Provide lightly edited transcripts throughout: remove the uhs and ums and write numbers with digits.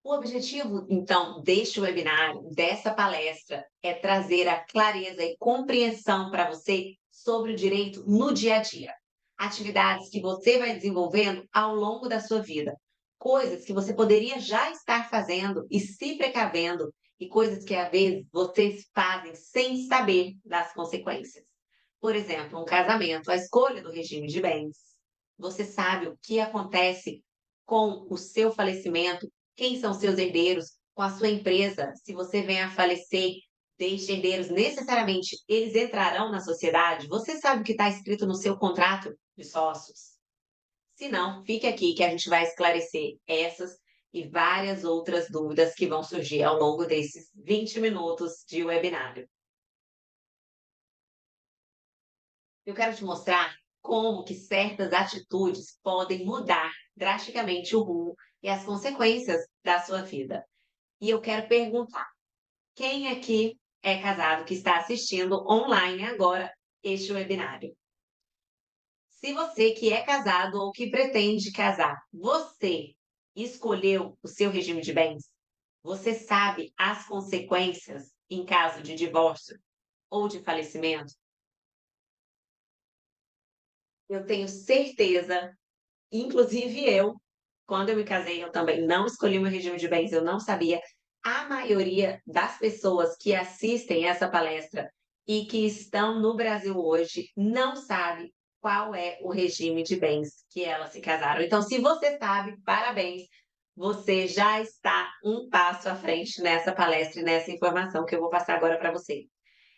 O objetivo, então, deste webinário, dessa palestra, é trazer a clareza e compreensão para você sobre o direito no dia a dia. Atividades que você vai desenvolvendo ao longo da sua vida. Coisas que você poderia já estar fazendo e se precavendo, e coisas que, às vezes, vocês fazem sem saber das consequências. Por exemplo, um casamento, a escolha do regime de bens. Você sabe o que acontece com o seu falecimento, quem são seus herdeiros, com a sua empresa, se você vem a falecer, deixe herdeiros, necessariamente eles entrarão na sociedade? Você sabe o que está escrito no seu contrato de sócios? Se não, fique aqui que a gente vai esclarecer essas e várias outras dúvidas que vão surgir ao longo desses 20 minutos de webinário. Eu quero te mostrar como que certas atitudes podem mudar drasticamente o rumo e as consequências da sua vida. E eu quero perguntar: quem aqui é casado que está assistindo online agora este webinário? Se você que é casado ou que pretende casar, você escolheu o seu regime de bens? Você sabe as consequências em caso de divórcio ou de falecimento? Eu tenho certeza, inclusive eu, quando eu me casei, eu também não escolhi meu regime de bens, eu não sabia. A maioria das pessoas que assistem essa palestra e que estão no Brasil hoje não sabe qual é o regime de bens que elas se casaram. Então, se você sabe, parabéns, você já está um passo à frente nessa palestra e nessa informação que eu vou passar agora para você.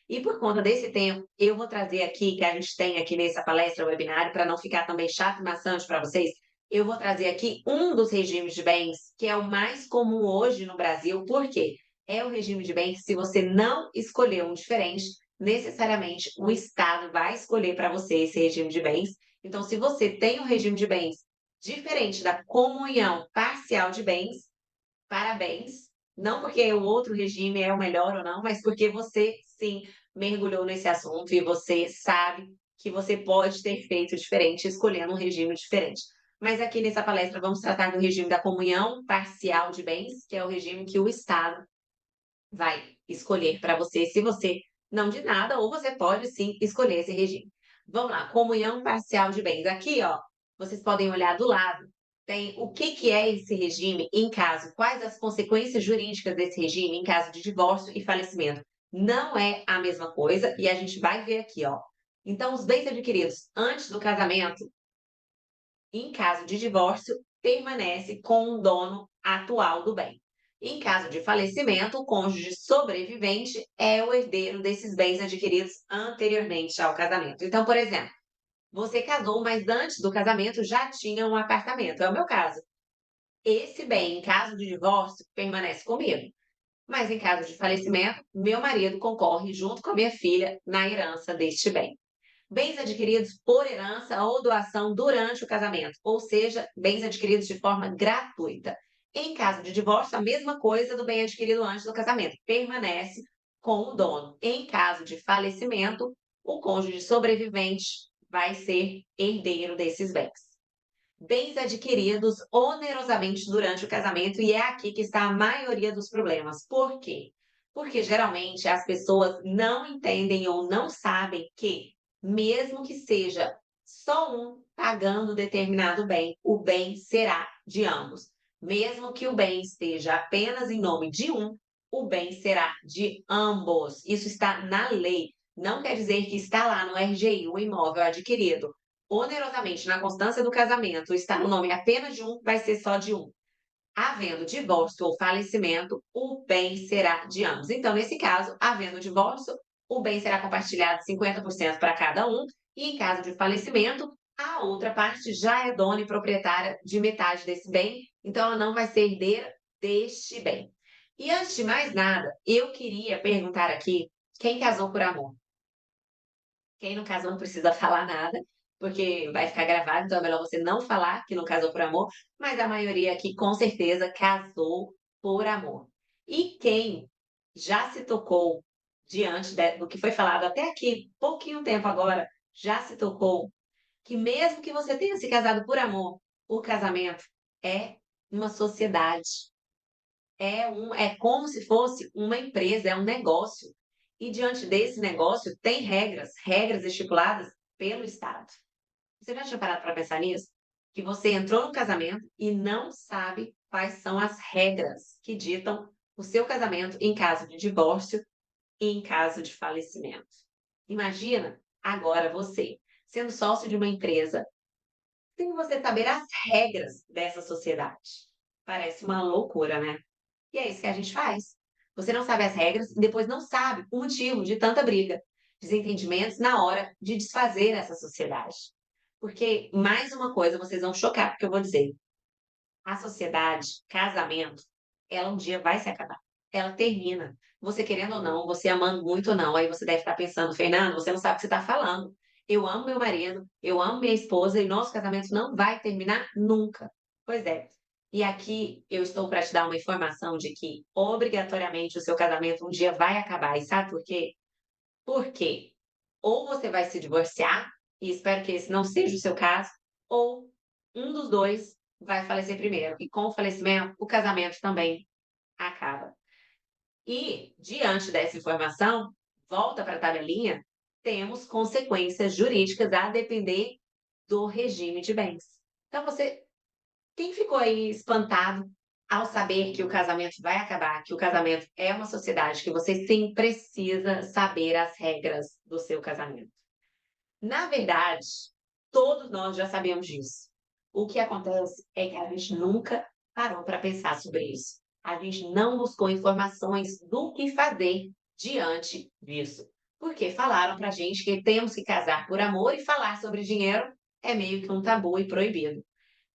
E por conta desse tempo, eu vou trazer aqui, que a gente tem aqui nessa palestra, webinário, para não ficar também chato e maçante para vocês, eu vou trazer aqui um dos regimes de bens, que é o mais comum hoje no Brasil. Por quê? É o regime de bens, se você não escolher um diferente, necessariamente o Estado vai escolher para você esse regime de bens. Então, se você tem um regime de bens diferente da comunhão parcial de bens, parabéns. Não porque o outro regime é o melhor ou não, mas porque você sim mergulhou nesse assunto e você sabe que você pode ter feito diferente escolhendo um regime diferente. Mas aqui nessa palestra vamos tratar do regime da comunhão parcial de bens, que é o regime que o Estado vai escolher para você, se você não de nada, ou você pode sim escolher esse regime. Vamos lá, comunhão parcial de bens. Aqui, ó, vocês podem olhar do lado, tem o que é esse regime em caso, quais as consequências jurídicas desse regime em caso de divórcio e falecimento. Não é a mesma coisa e a gente vai ver aqui, ó. Então, os bens adquiridos antes do casamento, em caso de divórcio, permanece com o dono atual do bem. Em caso de falecimento, o cônjuge sobrevivente é o herdeiro desses bens adquiridos anteriormente ao casamento. Então, por exemplo, você casou, mas antes do casamento já tinha um apartamento. É o meu caso. Esse bem, em caso de divórcio, permanece comigo. Mas em caso de falecimento, meu marido concorre junto com a minha filha na herança deste bem. Bens adquiridos por herança ou doação durante o casamento, ou seja, bens adquiridos de forma gratuita. Em caso de divórcio, a mesma coisa do bem adquirido antes do casamento, permanece com o dono. Em caso de falecimento, o cônjuge sobrevivente vai ser herdeiro desses bens. Bens adquiridos onerosamente durante o casamento, e é aqui que está a maioria dos problemas. Por quê? Porque geralmente as pessoas não entendem ou não sabem que, mesmo que seja só um pagando determinado bem, o bem será de ambos. Mesmo que o bem esteja apenas em nome de um, o bem será de ambos. Isso está na lei. Não quer dizer que está lá no RGI, o imóvel adquirido onerosamente na constância do casamento está no nome apenas de um, vai ser só de um. Havendo divórcio ou falecimento, o bem será de ambos. Então, nesse caso, havendo divórcio, o bem será compartilhado 50% para cada um, e em caso de falecimento, a outra parte já é dona e proprietária de metade desse bem, então ela não vai ser herdeira deste bem. E antes de mais nada, eu queria perguntar aqui, quem casou por amor? Quem não casou não precisa falar nada, porque vai ficar gravado, então é melhor você não falar que não casou por amor, mas a maioria aqui com certeza casou por amor. E quem já se tocou diante do que foi falado até aqui, pouquinho tempo agora, já se tocou que mesmo que você tenha se casado por amor, o casamento é uma sociedade. É como se fosse uma empresa, é um negócio. E diante desse negócio tem regras, regras estipuladas pelo Estado. Você já tinha parado para pensar nisso? Que você entrou num casamento e não sabe quais são as regras que ditam o seu casamento em caso de divórcio e em caso de falecimento. Imagina agora você sendo sócio de uma empresa sem você saber as regras dessa sociedade. Parece uma loucura, né? E é isso que a gente faz. Você não sabe as regras e depois não sabe o motivo de tanta briga, desentendimentos na hora de desfazer essa sociedade. Porque, mais uma coisa, vocês vão chocar, porque eu vou dizer: a sociedade, casamento, ela um dia vai se acabar. Ela termina. Você querendo ou não, você amando muito ou não, aí você deve estar pensando, Fernando, você não sabe o que você está falando. Eu amo meu marido, eu amo minha esposa e nosso casamento não vai terminar nunca. Pois é. E aqui eu estou para te dar uma informação de que obrigatoriamente o seu casamento um dia vai acabar. E sabe por quê? Porque ou você vai se divorciar, e espero que esse não seja o seu caso, ou um dos dois vai falecer primeiro. E com o falecimento, o casamento também acaba. E, diante dessa informação, volta para a tabelinha, temos consequências jurídicas a depender do regime de bens. Então, quem ficou aí espantado ao saber que o casamento vai acabar, que o casamento é uma sociedade, que você sim precisa saber as regras do seu casamento? Na verdade, todos nós já sabemos disso. O que acontece é que a gente nunca parou para pensar sobre isso. A gente não buscou informações do que fazer diante disso. Porque falaram para a gente que temos que casar por amor e falar sobre dinheiro é meio que um tabu e proibido.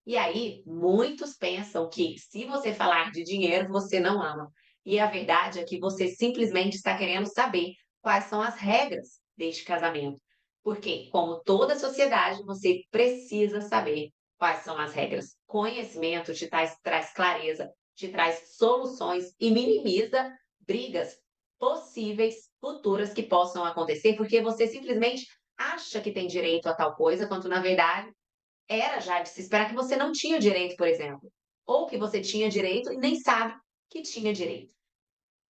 E aí, muitos pensam que se você falar de dinheiro, você não ama. E a verdade é que você simplesmente está querendo saber quais são as regras deste casamento. Porque, como toda sociedade, você precisa saber quais são as regras. Conhecimento traz clareza, te traz soluções e minimiza brigas possíveis futuras que possam acontecer, porque você simplesmente acha que tem direito a tal coisa, quando na verdade era já de se esperar que você não tinha direito, por exemplo, ou que você tinha direito e nem sabe que tinha direito.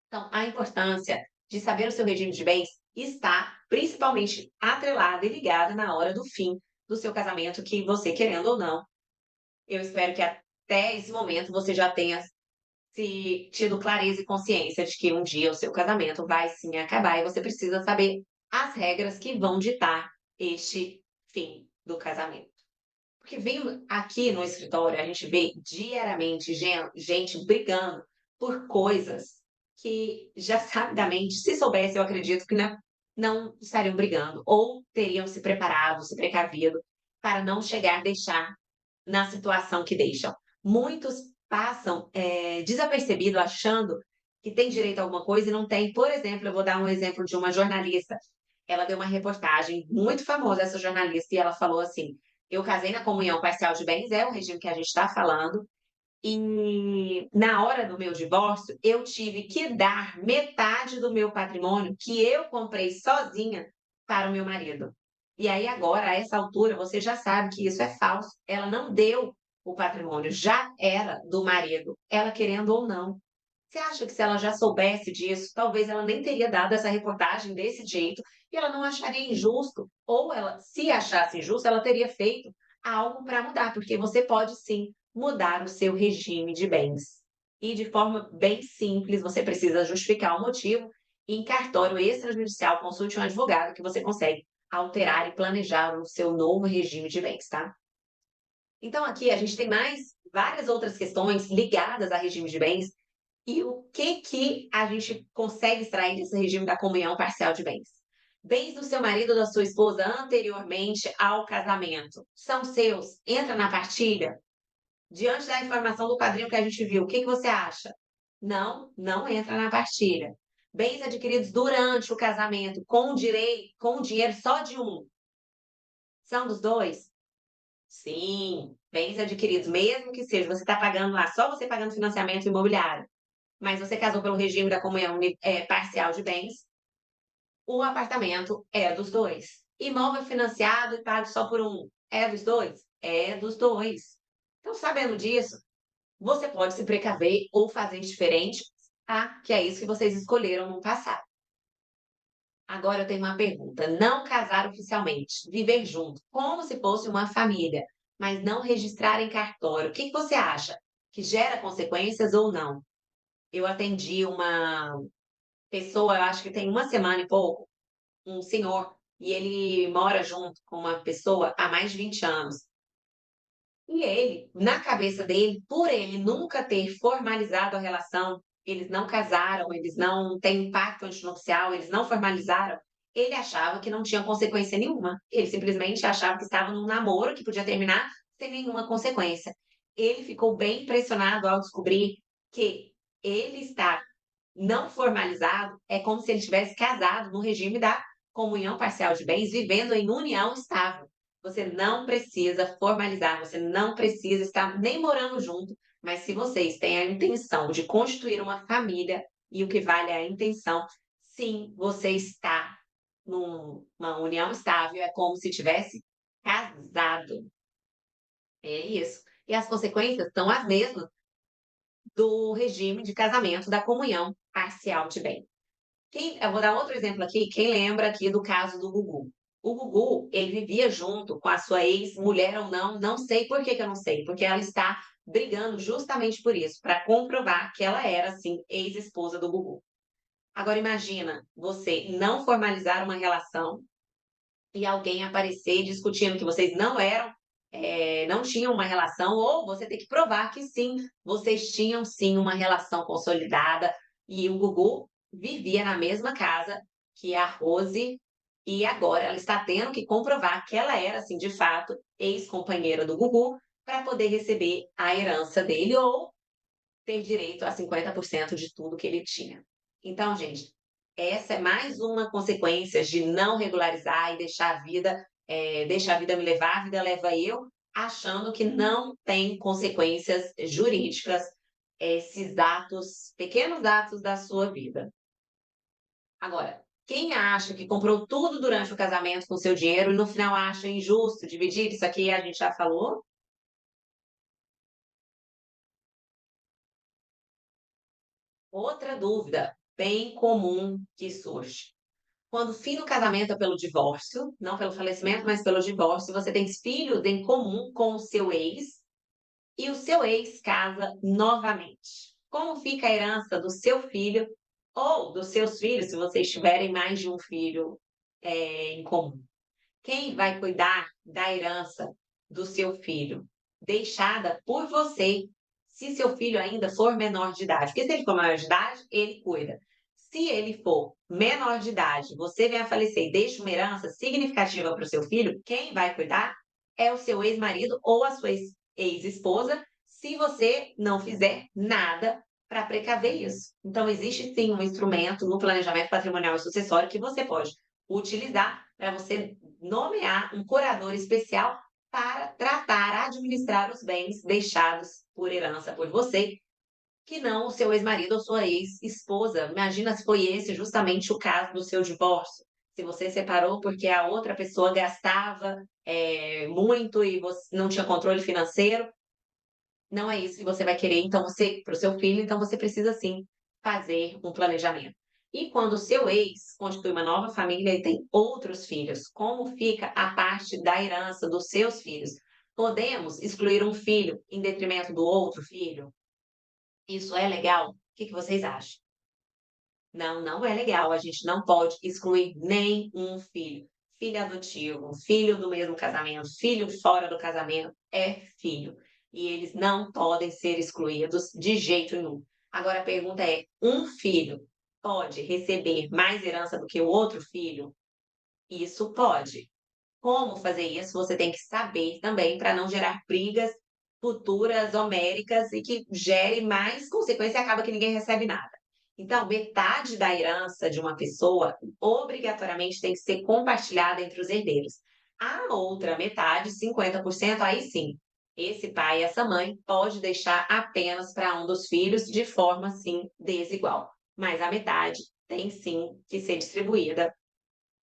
Então, a importância de saber o seu regime de bens está principalmente atrelada e ligada na hora do fim do seu casamento, que você, querendo ou não, eu espero que até esse momento você já tenha se tido clareza e consciência de que um dia o seu casamento vai sim acabar e você precisa saber as regras que vão ditar este fim do casamento. Porque vem aqui no escritório, a gente vê diariamente gente brigando por coisas que já sabidamente, se soubesse, eu acredito que não estariam brigando, ou teriam se preparado, se precavido, para não chegar a deixar na situação que deixam. Muitos passam desapercebido, achando que tem direito a alguma coisa e não tem. Por exemplo, eu vou dar um exemplo de uma jornalista. Ela deu uma reportagem muito famosa, essa jornalista, e ela falou assim: eu casei na comunhão parcial de bens, é o regime que a gente está falando, e na hora do meu divórcio, eu tive que dar metade do meu patrimônio que eu comprei sozinha para o meu marido. E aí agora, a essa altura, você já sabe que isso é falso. Ela não deu o patrimônio, já era do marido, ela querendo ou não. Você acha que se ela já soubesse disso, talvez ela nem teria dado essa reportagem desse jeito e ela não acharia injusto? Ou ela, se achasse injusto, ela teria feito algo para mudar, porque você pode sim mudar o seu regime de bens. E de forma bem simples, você precisa justificar o motivo e em cartório extrajudicial, consulte um advogado que você consegue alterar e planejar o seu novo regime de bens, tá? Então aqui a gente tem mais várias outras questões ligadas a regime de bens e o que a gente consegue extrair desse regime da comunhão parcial de bens. Bens do seu marido ou da sua esposa anteriormente ao casamento são seus? Entra na partilha? Diante da informação do quadrinho que a gente viu, o que você acha? Não, não entra na partilha. Bens adquiridos durante o casamento com direito, com o dinheiro só de um, são dos dois? Sim, bens adquiridos, mesmo que seja, você está pagando lá, só você pagando financiamento imobiliário, mas você casou pelo regime da comunhão parcial de bens, o apartamento é dos dois. Imóvel financiado e pago só por um, é dos dois? É dos dois. Então, sabendo disso, você pode se precaver ou fazer diferente, tá? Que é isso que vocês escolheram no passado. Agora eu tenho uma pergunta: não casar oficialmente, viver junto, como se fosse uma família, mas não registrar em cartório, o que que você acha? Que gera consequências ou não? Eu atendi uma pessoa, eu acho que tem uma semana e pouco, um senhor, e ele mora junto com uma pessoa há mais de 20 anos. E ele, na cabeça dele, por ele nunca ter formalizado a relação, eles não casaram, eles não têm pacto antinupcial, eles não formalizaram, ele achava que não tinha consequência nenhuma. Ele simplesmente achava que estava num namoro que podia terminar sem nenhuma consequência. Ele ficou bem impressionado ao descobrir que ele está não formalizado, é como se ele tivesse casado no regime da comunhão parcial de bens, vivendo em união estável. Você não precisa formalizar, você não precisa estar nem morando junto, mas se vocês têm a intenção de constituir uma família, e o que vale é a intenção, sim, você está numa união estável, é como se tivesse casado. É isso. E as consequências são as mesmas do regime de casamento da comunhão parcial de bens. Eu vou dar outro exemplo aqui, quem lembra aqui do caso do Gugu. O Gugu, ele vivia junto com a sua ex-mulher ou não, não sei por que que eu não sei, porque ela está brigando justamente por isso, para comprovar que ela era, sim, ex-esposa do Gugu. Agora imagina você não formalizar uma relação e alguém aparecer discutindo que vocês não eram, não tinham uma relação, ou você ter que provar que sim, vocês tinham sim uma relação consolidada, e o Gugu vivia na mesma casa que a Rose, e agora ela está tendo que comprovar que ela era, assim, de fato, ex-companheira do Gugu, para poder receber a herança dele ou ter direito a 50% de tudo que ele tinha. Então, gente, essa é mais uma consequência de não regularizar e deixar a vida, deixa a vida me levar, a vida leva eu, achando que não tem consequências jurídicas esses atos, pequenos atos da sua vida. Agora, quem acha que comprou tudo durante o casamento com seu dinheiro e no final acha injusto dividir, isso aqui a gente já falou. Outra dúvida bem comum que surge: quando o fim do casamento é pelo divórcio, não pelo falecimento, mas pelo divórcio, você tem filhos em comum com o seu ex e o seu ex casa novamente. Como fica a herança do seu filho ou dos seus filhos, se vocês tiverem mais de um filho, em comum? Quem vai cuidar da herança do seu filho, deixada por você, se seu filho ainda for menor de idade? Porque se ele for maior de idade, ele cuida. Se ele for menor de idade, você vem a falecer e deixa uma herança significativa para o seu filho, quem vai cuidar é o seu ex-marido ou a sua ex-esposa, se você não fizer nada para precaver isso. Então, existe sim um instrumento no planejamento patrimonial e sucessório que você pode utilizar para você nomear um curador especial para tratar, administrar os bens deixados por herança por você, que não o seu ex-marido ou sua ex-esposa. Imagina se foi esse justamente o caso do seu divórcio. Se você separou porque a outra pessoa gastava muito e você não tinha controle financeiro, não é isso que você vai querer, então você, para o seu filho, então você precisa sim fazer um planejamento. E quando o seu ex constitui uma nova família e tem outros filhos, como fica a parte da herança dos seus filhos? Podemos excluir um filho em detrimento do outro filho? Isso é legal? O que que vocês acham? Não, não é legal. A gente não pode excluir nem um filho. Filho adotivo, filho do mesmo casamento, filho fora do casamento é filho. E eles não podem ser excluídos de jeito nenhum. Agora a pergunta é: um filho pode receber mais herança do que o outro filho? Isso pode. Como fazer isso? Você tem que saber também para não gerar brigas futuras homéricas e que gere mais consequência e acaba que ninguém recebe nada. Então, metade da herança de uma pessoa obrigatoriamente tem que ser compartilhada entre os herdeiros. A outra metade, 50%, aí sim, esse pai e essa mãe pode deixar apenas para um dos filhos de forma sim desigual. Mas a metade tem sim que ser distribuída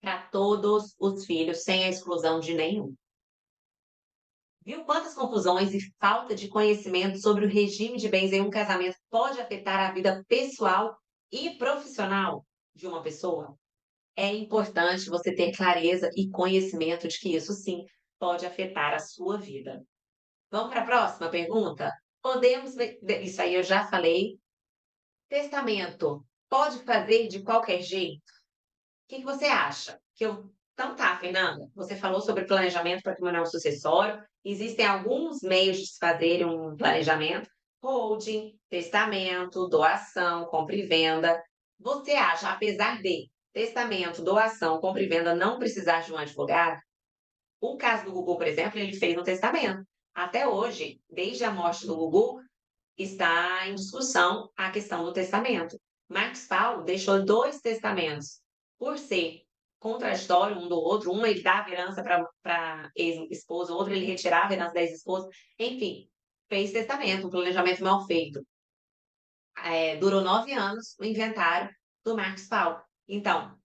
para todos os filhos, sem a exclusão de nenhum. Viu quantas confusões e falta de conhecimento sobre o regime de bens em um casamento pode afetar a vida pessoal e profissional de uma pessoa? É importante você ter clareza e conhecimento de que isso sim pode afetar a sua vida. Vamos para a próxima pergunta? Isso aí eu já falei. Testamento pode fazer de qualquer jeito? Que você acha? Então tá, Fernanda, você falou sobre planejamento patrimonial sucessório. Existem alguns meios de se fazerem um planejamento: holding, testamento, doação, compra e venda. Você acha, apesar de testamento, doação, compra e venda não precisar de um advogado? O caso do Gugu, por exemplo, ele fez um testamento. Até hoje, desde a morte do Gugu, está em discussão a questão do testamento. Marcos Paulo deixou 2 testamentos. Por ser contraditório um do outro, um ele dava herança para ex-esposa, outro ele retirava a herança da ex-esposa, enfim, fez testamento, um planejamento mal feito. Durou 9 anos o inventário do Marcos Paulo. Então,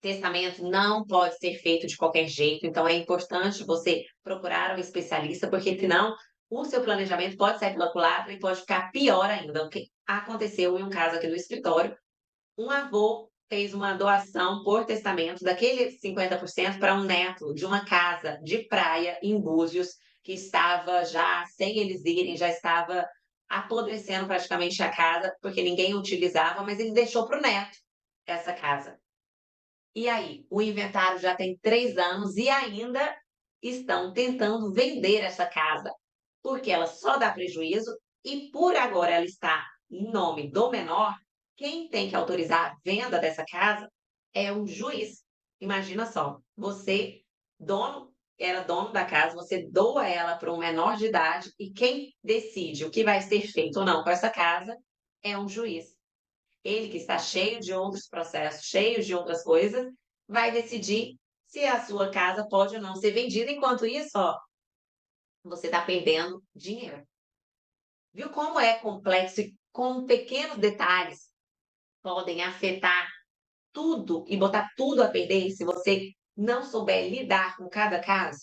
testamento não pode ser feito de qualquer jeito, então é importante você procurar um especialista, porque senão o seu planejamento pode sair pela culatra e pode ficar pior ainda. O que aconteceu em um caso aqui no escritório, um avô fez uma doação por testamento daquele 50% para um neto de uma casa de praia em Búzios, que estava já, sem eles irem, já estava apodrecendo praticamente a casa, porque ninguém utilizava, mas ele deixou para o neto essa casa. E aí, o inventário já tem 3 anos e ainda estão tentando vender essa casa, porque ela só dá prejuízo e por agora ela está em nome do menor, quem tem que autorizar a venda dessa casa é o juiz. Imagina só, você, era dono da casa, você doa ela para um menor de idade e quem decide o que vai ser feito ou não com essa casa é um juiz. Ele que está cheio de outros processos, cheio de outras coisas, vai decidir se a sua casa pode ou não ser vendida. Enquanto isso, ó, você está perdendo dinheiro. Viu como é complexo e como pequenos detalhes podem afetar tudo e botar tudo a perder se você não souber lidar com cada caso?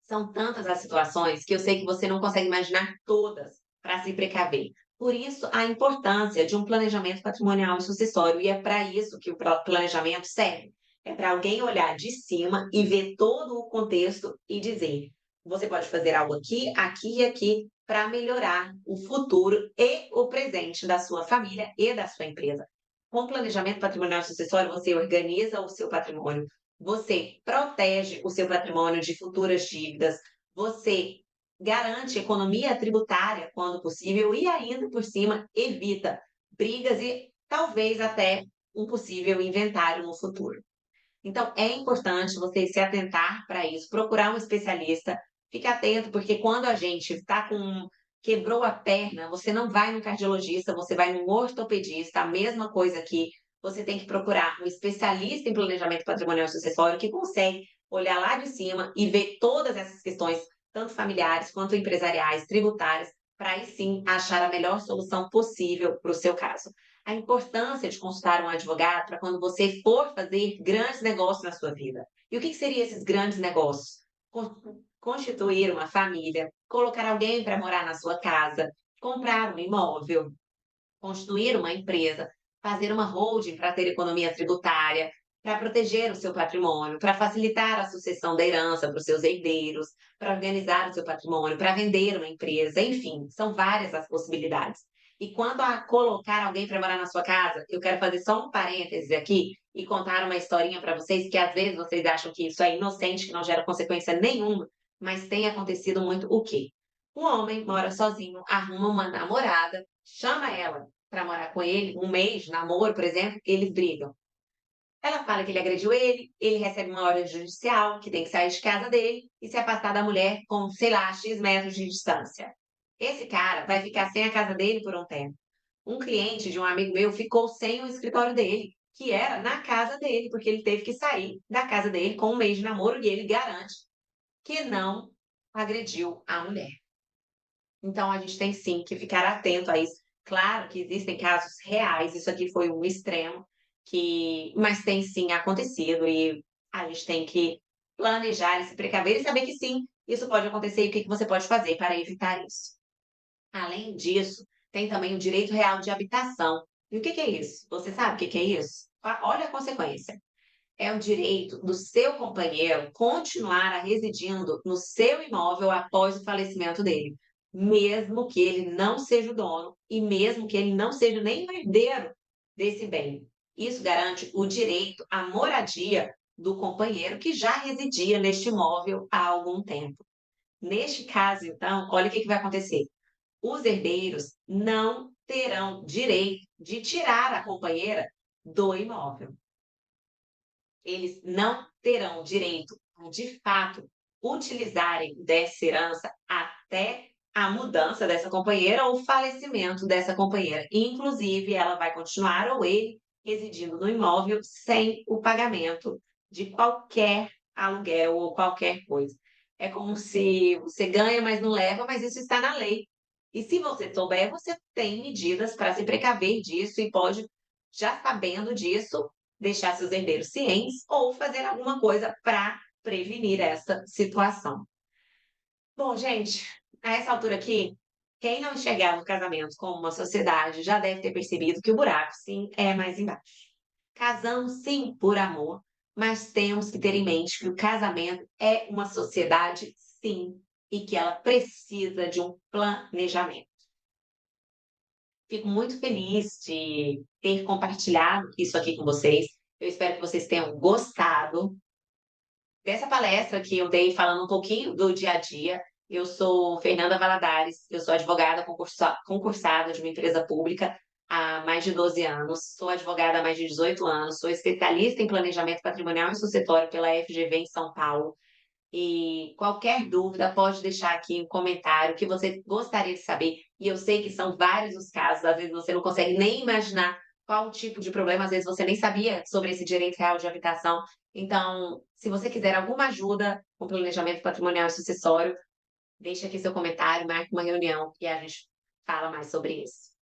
São tantas as situações que eu sei que você não consegue imaginar todas para se precaver. Por isso, a importância de um planejamento patrimonial e sucessório, e é para isso que o planejamento serve. É para alguém olhar de cima e ver todo o contexto e dizer: você pode fazer algo aqui, aqui e aqui para melhorar o futuro e o presente da sua família e da sua empresa. Com planejamento patrimonial e sucessório, você organiza o seu patrimônio, você protege o seu patrimônio de futuras dívidas, você garante economia tributária quando possível e ainda por cima evita brigas e talvez até um possível inventário no futuro. Então é importante você se atentar para isso, procurar um especialista, fique atento porque quando a gente está com quebrou a perna, você não vai no cardiologista, você vai no ortopedista, a mesma coisa aqui. Você tem que procurar um especialista em planejamento patrimonial e sucessório que consegue olhar lá de cima e ver todas essas questões, tanto familiares quanto empresariais, tributárias, para aí sim achar a melhor solução possível para o seu caso. A importância de consultar um advogado para quando você for fazer grandes negócios na sua vida. E o que seriam esses grandes negócios? Constituir uma família, colocar alguém para morar na sua casa, comprar um imóvel, construir uma empresa, fazer uma holding para ter economia tributária, para proteger o seu patrimônio, para facilitar a sucessão da herança para os seus herdeiros, para organizar o seu patrimônio, para vender uma empresa, enfim, são várias as possibilidades. E quanto a colocar alguém para morar na sua casa, eu quero fazer só um parênteses aqui e contar uma historinha para vocês, que às vezes vocês acham que isso é inocente, que não gera consequência nenhuma, mas tem acontecido muito o quê? Um homem mora sozinho, arruma uma namorada, chama ela para morar com ele, um mês de namoro, por exemplo, eles brigam. Ela fala que ele agrediu ele recebe uma ordem judicial, que tem que sair de casa dele e se afastar da mulher com, sei lá, X metros de distância. Esse cara vai ficar sem a casa dele por um tempo. Um cliente de um amigo meu ficou sem o escritório dele, que era na casa dele, porque ele teve que sair da casa dele com um mês de namoro e ele garante que não agrediu a mulher. Então a gente tem sim que ficar atento a isso. Claro que existem casos reais, isso aqui foi um extremo, mas tem sim acontecido e a gente tem que planejar e se precaver e saber que sim, isso pode acontecer e o que que você pode fazer para evitar isso. Além disso, tem também o direito real de habitação. E o que que é isso? Você sabe o que que é isso? Olha a consequência. É o direito do seu companheiro continuar a residindo no seu imóvel após o falecimento dele, mesmo que ele não seja o dono e mesmo que ele não seja nem o herdeiro desse bem. Isso garante o direito à moradia do companheiro que já residia neste imóvel há algum tempo. Neste caso, então, olha o que que vai acontecer. Os herdeiros não terão direito de tirar a companheira do imóvel. Eles não terão direito a, de fato, utilizarem dessa herança até a mudança dessa companheira ou o falecimento dessa companheira. Inclusive, ela vai continuar ou ele residindo no imóvel sem o pagamento de qualquer aluguel ou qualquer coisa. É como se você ganha, mas não leva, mas isso está na lei. E se você souber, você tem medidas para se precaver disso e pode, já sabendo disso, deixar seus herdeiros cientes ou fazer alguma coisa para prevenir essa situação. Bom, gente, a essa altura aqui, quem não enxergava o casamento como uma sociedade já deve ter percebido que o buraco, sim, é mais embaixo. Casamos, sim, por amor, mas temos que ter em mente que o casamento é uma sociedade, sim, e que ela precisa de um planejamento. Fico muito feliz de ter compartilhado isso aqui com vocês. Eu espero que vocês tenham gostado dessa palestra que eu dei falando um pouquinho do dia a dia. Eu sou Fernanda Valadares, eu sou advogada concursada de uma empresa pública há mais de 12 anos, sou advogada há mais de 18 anos, sou especialista em planejamento patrimonial e sucessório pela FGV em São Paulo. E qualquer dúvida pode deixar aqui um comentário que você gostaria de saber. E eu sei que são vários os casos, às vezes você não consegue nem imaginar qual tipo de problema, às vezes você nem sabia sobre esse direito real de habitação. Então, se você quiser alguma ajuda com planejamento patrimonial e sucessório, deixe aqui seu comentário, marque uma reunião e a gente fala mais sobre isso.